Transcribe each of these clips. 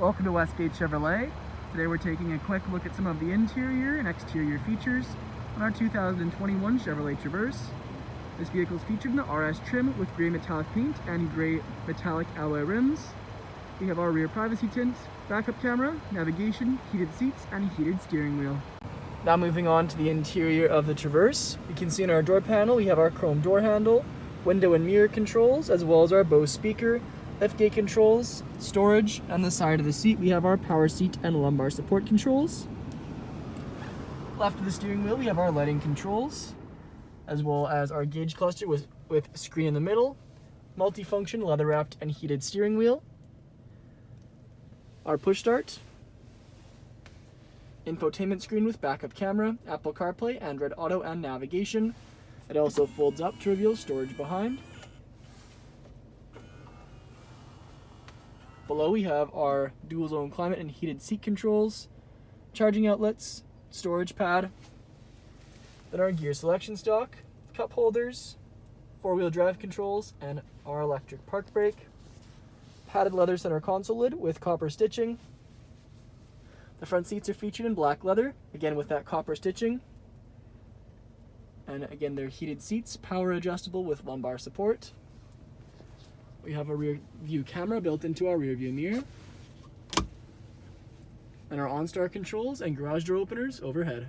Welcome to Westgate Chevrolet. Today we're taking a quick look at some of the interior and exterior features on our 2021 Chevrolet Traverse. This vehicle is featured in the RS trim with grey metallic paint and grey metallic alloy rims. We have our rear privacy tint, backup camera, navigation, heated seats, and heated steering wheel. Now moving on to the interior of the Traverse, you can see in our door panel we have our chrome door handle, window and mirror controls, as well as our Bose speaker, liftgate controls, storage, and the side of the seat we have our power seat and lumbar support controls. Left of the steering wheel we have our lighting controls, as well as our gauge cluster with screen in the middle, multifunction leather wrapped and heated steering wheel, our push start, infotainment screen with backup camera, Apple CarPlay, Android Auto, and navigation. It also folds up to reveal storage behind. Below we have our dual zone climate and heated seat controls, charging outlets, storage pad, then our gear selection stalk, cup holders, four-wheel drive controls, and our electric park brake. Padded leather center console lid with copper stitching. The front seats are featured in black leather, again with that copper stitching. And again, they're heated seats, power adjustable with lumbar support. We have a rear view camera built into our rear view mirror. And our OnStar controls and garage door openers overhead.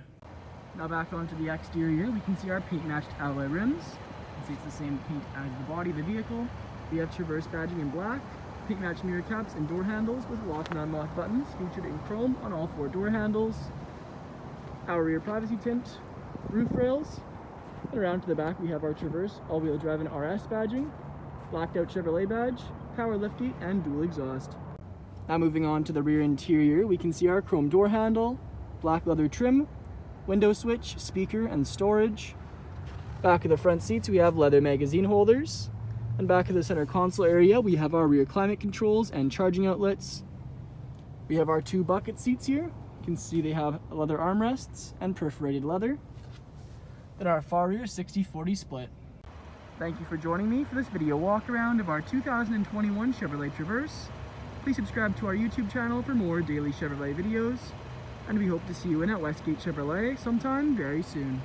Now back onto the exterior, we can see our paint matched alloy rims. You can see it's the same paint as the body of the vehicle. We have Traverse badging in black, paint matched mirror caps and door handles with lock and unlock buttons featured in chrome on all four door handles. Our rear privacy tint, roof rails, and around to the back we have our Traverse all-wheel drive and RS badging, blacked out Chevrolet badge, power liftgate, and dual exhaust. Now moving on to the rear interior, we can see our chrome door handle, black leather trim, window switch, speaker, and storage. Back of the front seats we have leather magazine holders, and back of the center console area we have our rear climate controls and charging outlets. We have our two bucket seats here. You can see they have leather armrests and perforated leather. Then our far rear 60/40 split. Thank you for joining me for this video walk around of our 2021 Chevrolet Traverse. Please subscribe to our YouTube channel for more daily Chevrolet videos, and we hope to see you in at Westgate Chevrolet sometime very soon.